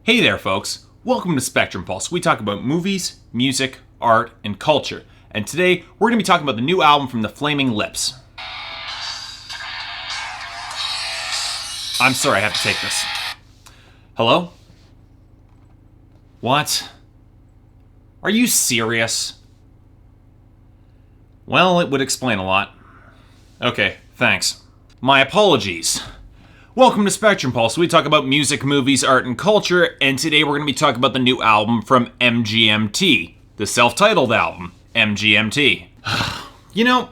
Hey there, folks. Welcome to Spectrum Pulse. We talk about movies, music, art, and culture. And today, we're going to be talking about the new album from the Flaming Lips. I'm sorry, I have to take this. Hello? What? Are you serious? Well, it would explain a lot. Okay, thanks. My apologies. Welcome to Spectrum Pulse. We talk about music, movies, art, and culture, and today we're going to be talking about the new album from MGMT, the self-titled album, MGMT. You know,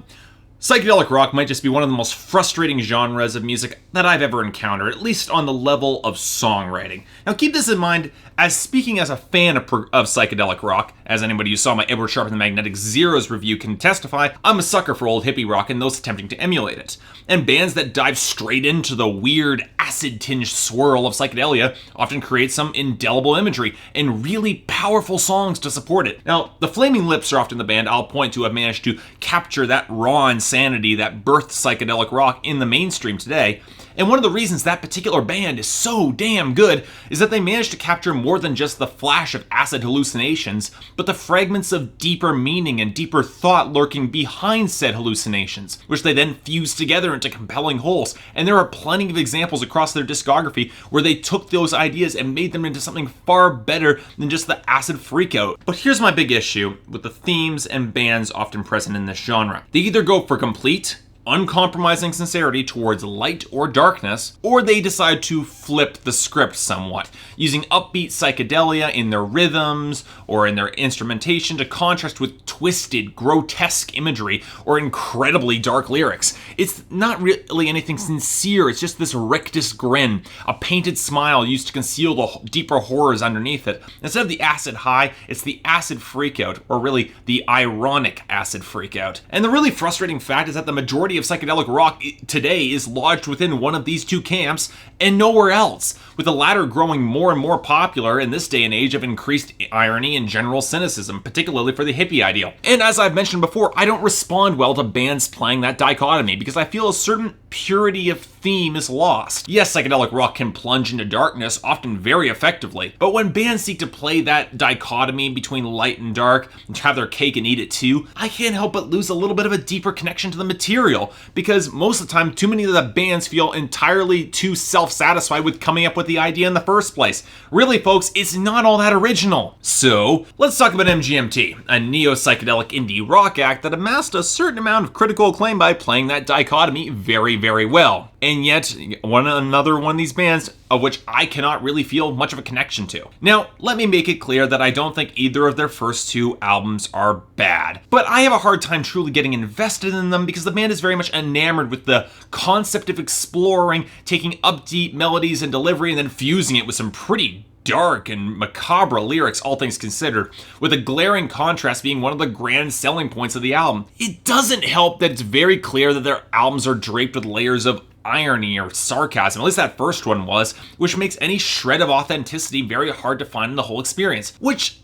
psychedelic rock might just be one of the most frustrating genres of music that I've ever encountered, at least on the level of songwriting. Now keep this in mind, as speaking as a fan of psychedelic rock, as anybody who saw my Sharpe and the Magnetic Zeros review can testify, I'm a sucker for old hippie rock and those attempting to emulate it. And bands that dive straight into the weird, acid-tinged swirl of psychedelia often create some indelible imagery and really powerful songs to support it. Now, the Flaming Lips are often the band I'll point to have managed to capture that raw insanity that birthed psychedelic rock in the mainstream today. And one of the reasons that particular band is so damn good is that they managed to capture more than just the flash of acid hallucinations, but the fragments of deeper meaning and deeper thought lurking behind said hallucinations, which they then fused together into compelling wholes. And there are plenty of examples across their discography where they took those ideas and made them into something far better than just the acid freakout. But here's my big issue with the themes and bands often present in this genre. They either go for complete, uncompromising sincerity towards light or darkness, or they decide to flip the script somewhat, using upbeat psychedelia in their rhythms or in their instrumentation to contrast with twisted, grotesque imagery or incredibly dark lyrics. It's not really anything sincere, it's just this rictus grin, a painted smile used to conceal the deeper horrors underneath it. Instead of the acid high, it's the acid freakout, or really the ironic acid freakout. And the really frustrating fact is that the majority of psychedelic rock today is lodged within one of these two camps and nowhere else, with the latter growing more and more popular in this day and age of increased irony and general cynicism, particularly for the hippie ideal. And as I've mentioned before, I don't respond well to bands playing that dichotomy because I feel a certain purity of theme is lost. Yes, psychedelic rock can plunge into darkness, often very effectively, but when bands seek to play that dichotomy between light and dark and have their cake and eat it too, I can't help but lose a little bit of a deeper connection to the material, because most of the time, too many of the bands feel entirely too self-satisfied with coming up with the idea in the first place. Really, folks, it's not all that original. So, let's talk about MGMT, a neo-psychedelic indie rock act that amassed a certain amount of critical acclaim by playing that dichotomy very, very well. And yet, another one of these bands of which I cannot really feel much of a connection to. Now, let me make it clear that I don't think either of their first two albums are bad, but I have a hard time truly getting invested in them because the band is very much enamored with the concept of exploring, taking upbeat melodies and delivery and then fusing it with some pretty dark and macabre lyrics, all things considered, with a glaring contrast being one of the grand selling points of the album. It doesn't help that it's very clear that their albums are draped with layers of irony or sarcasm, at least that first one was, which makes any shred of authenticity very hard to find in the whole experience, which,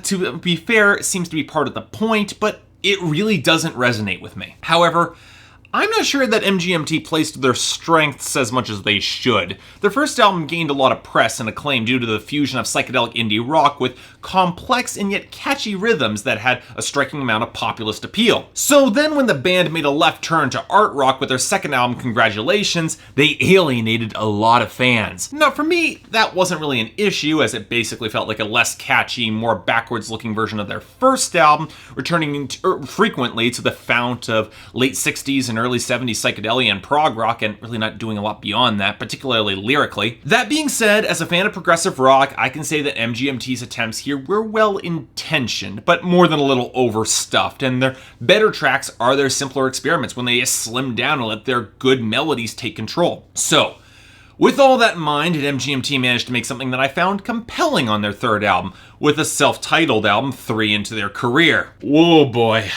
to be fair, seems to be part of the point, but it really doesn't resonate with me. However, I'm not sure that MGMT plays to their strengths as much as they should. Their first album gained a lot of press and acclaim due to the fusion of psychedelic indie rock with complex and yet catchy rhythms that had a striking amount of populist appeal. So then when the band made a left turn to art rock with their second album, Congratulations, they alienated a lot of fans. Now for me, that wasn't really an issue, as it basically felt like a less catchy, more backwards looking version of their first album, returning frequently to the fount of late 60s and early 70s psychedelia and prog rock, and really not doing a lot beyond that, particularly lyrically. That being said, as a fan of progressive rock, I can say that MGMT's attempts here were well intentioned, but more than a little overstuffed, and their better tracks are their simpler experiments when they slim down and let their good melodies take control. So, with all that in mind, MGMT managed to make something that I found compelling on their third album, with a self-titled album 3 into their career. Whoa boy,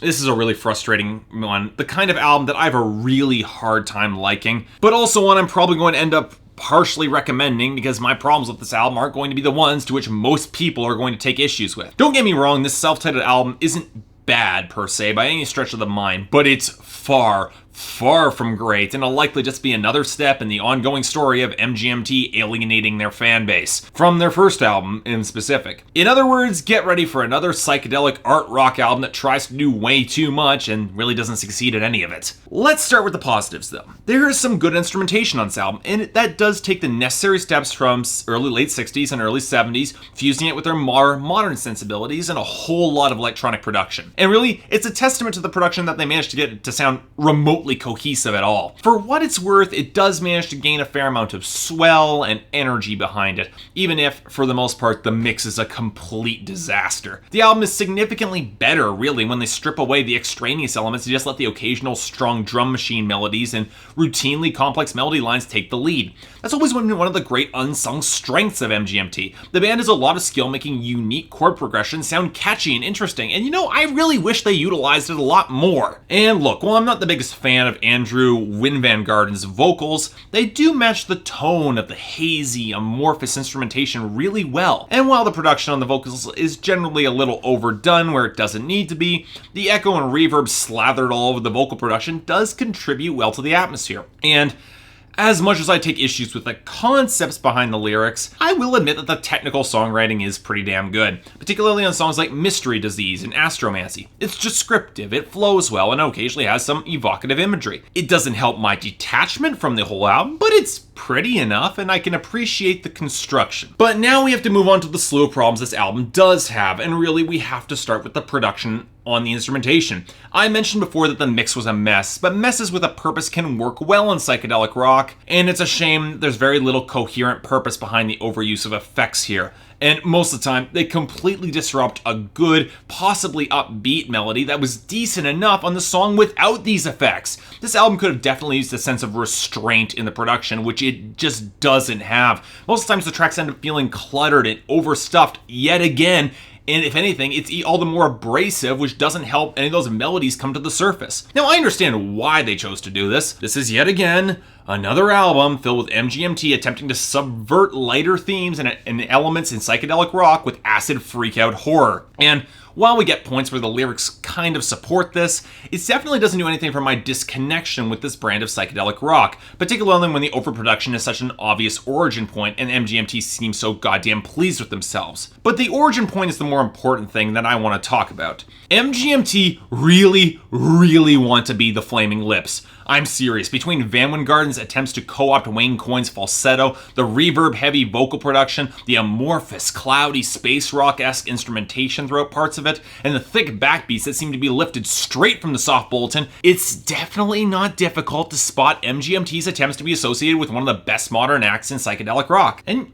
this is a really frustrating one. The kind of album that I have a really hard time liking, but also one I'm probably going to end up partially recommending because my problems with this album aren't going to be the ones to which most people are going to take issues with. Don't get me wrong, this self-titled album isn't bad per se by any stretch of the mind, but it's far far from great, and will likely just be another step in the ongoing story of MGMT alienating their fan base, from their first album in specific. In other words, get ready for another psychedelic art rock album that tries to do way too much and really doesn't succeed at any of it. Let's start with the positives though. There is some good instrumentation on this album, and that does take the necessary steps from late 60s and early 70s, fusing it with their more modern sensibilities and a whole lot of electronic production. And really, it's a testament to the production that they managed to get it to sound remotely cohesive at all. For what it's worth, it does manage to gain a fair amount of swell and energy behind it, even if, for the most part, the mix is a complete disaster. The album is significantly better, really, when they strip away the extraneous elements and just let the occasional strong drum machine melodies and routinely complex melody lines take the lead. That's always been one of the great unsung strengths of MGMT. The band has a lot of skill making unique chord progressions sound catchy and interesting, and I really wish they utilized it a lot more. And look, while I'm not the biggest fan of Andrew Wynn Van Garden's vocals, they do match the tone of the hazy, amorphous instrumentation really well. And while the production on the vocals is generally a little overdone where it doesn't need to be, the echo and reverb slathered all over the vocal production does contribute well to the atmosphere. And as much as I take issues with the concepts behind the lyrics, I will admit that the technical songwriting is pretty damn good, particularly on songs like Mystery Disease and Astromancy. It's descriptive, it flows well, and occasionally has some evocative imagery. It doesn't help my detachment from the whole album, but it's pretty enough, and I can appreciate the construction. But now we have to move on to the slew of problems this album does have, and really we have to start with the production on the instrumentation. I mentioned before that the mix was a mess, but messes with a purpose can work well in psychedelic rock, and it's a shame there's very little coherent purpose behind the overuse of effects here. And most of the time, they completely disrupt a good, possibly upbeat melody that was decent enough on the song without these effects. This album could have definitely used a sense of restraint in the production, which it just doesn't have. Most of the times the tracks end up feeling cluttered and overstuffed yet again, and if anything, it's all the more abrasive, which doesn't help any of those melodies come to the surface. Now, I understand why they chose to do this. This is yet again another album filled with MGMT attempting to subvert lighter themes and elements in psychedelic rock with acid freak-out horror. And while we get points where the lyrics kind of support this, it definitely doesn't do anything for my disconnection with this brand of psychedelic rock, particularly when the overproduction is such an obvious origin point and MGMT seems so goddamn pleased with themselves. But the origin point is the more important thing that I want to talk about. MGMT really, really want to be the Flaming Lips. I'm serious. Between Van Wingarden's attempts to co-opt Wayne Coyne's falsetto, the reverb-heavy vocal production, the amorphous, cloudy, space rock-esque instrumentation throughout parts of it, and the thick backbeats that seem to be lifted straight from the soft bulletin, it's definitely not difficult to spot MGMT's attempts to be associated with one of the best modern acts in psychedelic rock. And,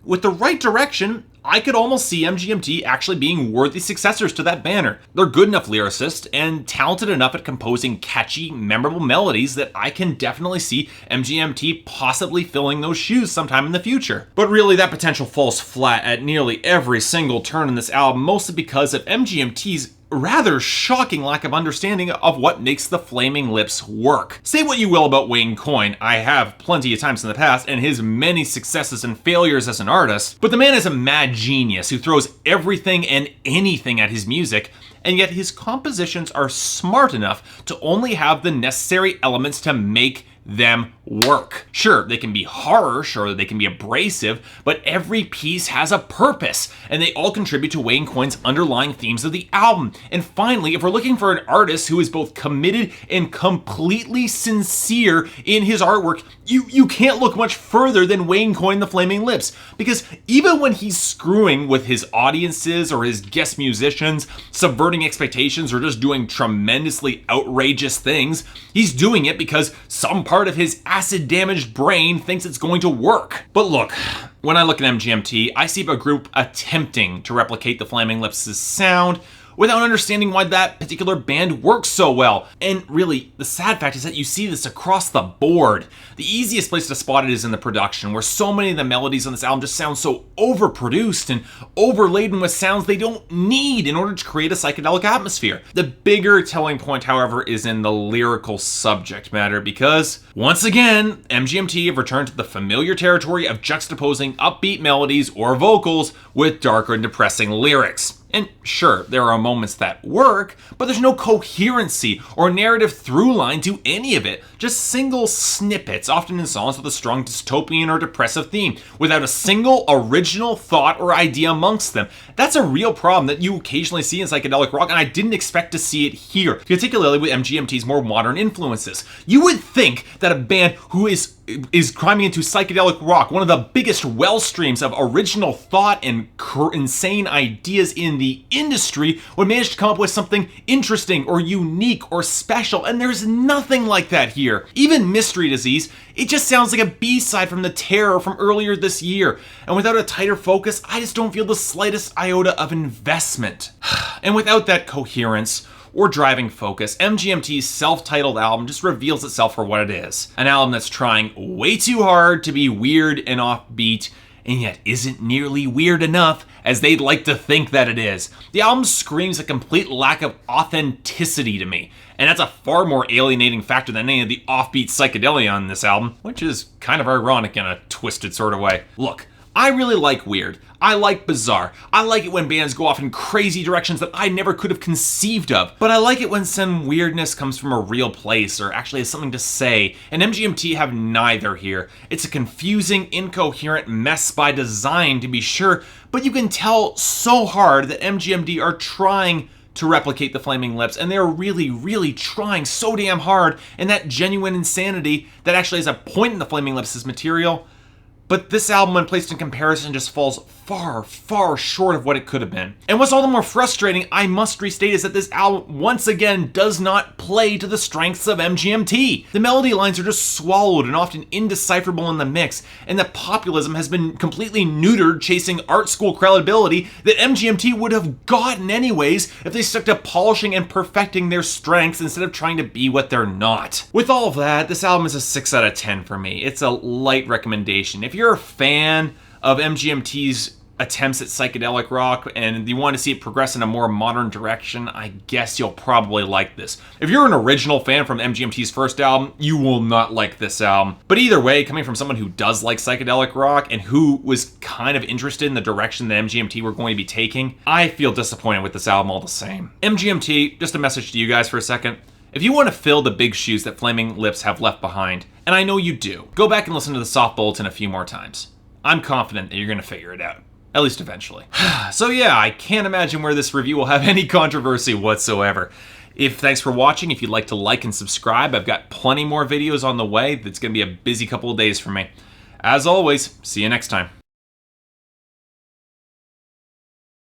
with the right direction, I could almost see MGMT actually being worthy successors to that banner. They're good enough lyricists and talented enough at composing catchy, memorable melodies that I can definitely see MGMT possibly filling those shoes sometime in the future. But really, that potential falls flat at nearly every single turn in this album, mostly because of MGMT's rather shocking lack of understanding of what makes the Flaming Lips work. Say what you will about Wayne Coyne, I have plenty of times in the past, and his many successes and failures as an artist, but the man is a mad genius who throws everything and anything at his music, and yet his compositions are smart enough to only have the necessary elements to make them work. Sure, they can be harsh or they can be abrasive, but every piece has a purpose, and they all contribute to Wayne Coyne's underlying themes of the album. And finally, if we're looking for an artist who is both committed and completely sincere in his artwork, you can't look much further than Wayne Coyne the Flaming Lips, because even when he's screwing with his audiences or his guest musicians, subverting expectations, or just doing tremendously outrageous things, he's doing it because some part of his acid-damaged brain thinks it's going to work. But look, when I look at MGMT, I see a group attempting to replicate the Flaming Lips' sound without understanding why that particular band works so well. And really, the sad fact is that you see this across the board. The easiest place to spot it is in the production, where so many of the melodies on this album just sound so overproduced and overladen with sounds they don't need in order to create a psychedelic atmosphere. The bigger telling point, however, is in the lyrical subject matter, because, once again, MGMT have returned to the familiar territory of juxtaposing upbeat melodies or vocals with darker and depressing lyrics. And sure, there are moments that work, but there's no coherency or narrative through line to any of it. Just single snippets, often in songs with a strong dystopian or depressive theme, without a single original thought or idea amongst them. That's a real problem that you occasionally see in psychedelic rock, and I didn't expect to see it here, particularly with MGMT's more modern influences. You would think that a band who is climbing into psychedelic rock, one of the biggest well streams of original thought and insane ideas in the industry, would manage to come up with something interesting or unique or special, and there's nothing like that here. Even Mystery Disease, it just sounds like a B-side from The Terror from earlier this year, and without a tighter focus, I just don't feel the slightest iota of investment. And without that coherence or driving focus, MGMT's self-titled album just reveals itself for what it is. An album that's trying way too hard to be weird and offbeat, and yet isn't nearly weird enough as they'd like to think that it is. The album screams a complete lack of authenticity to me, and that's a far more alienating factor than any of the offbeat psychedelia on this album, which is kind of ironic in a twisted sort of way. Look, I really like weird. I like bizarre. I like it when bands go off in crazy directions that I never could have conceived of. But I like it when some weirdness comes from a real place or actually has something to say. And MGMT have neither here. It's a confusing, incoherent mess by design, to be sure, but you can tell so hard that MGMT are trying to replicate the Flaming Lips, and they're really, really trying so damn hard, and that genuine insanity that actually has a point in the Flaming Lips' material. But this album, when placed in comparison, just falls far, far short of what it could have been. And what's all the more frustrating, I must restate, is that this album, once again, does not play to the strengths of MGMT. The melody lines are just swallowed and often indecipherable in the mix, and that populism has been completely neutered chasing art school credibility that MGMT would have gotten anyways if they stuck to polishing and perfecting their strengths instead of trying to be what they're not. With all of that, this album is a 6 out of 10 for me. It's a light recommendation. If you're a fan of MGMT's attempts at psychedelic rock and you want to see it progress in a more modern direction, I guess you'll probably like this. If you're an original fan from MGMT's first album, you will not like this album. But either way, coming from someone who does like psychedelic rock and who was kind of interested in the direction that MGMT were going to be taking, I feel disappointed with this album all the same. MGMT, just a message to you guys for a second. If you want to fill the big shoes that Flaming Lips have left behind, and I know you do, go back and listen to the Soft Bulletin a few more times. I'm confident that you're going to figure it out. At least eventually. So yeah, I can't imagine where this review will have any controversy whatsoever. Thanks for watching. If you'd like to like and subscribe, I've got plenty more videos on the way. It's going to be a busy couple of days for me. As always, see you next time.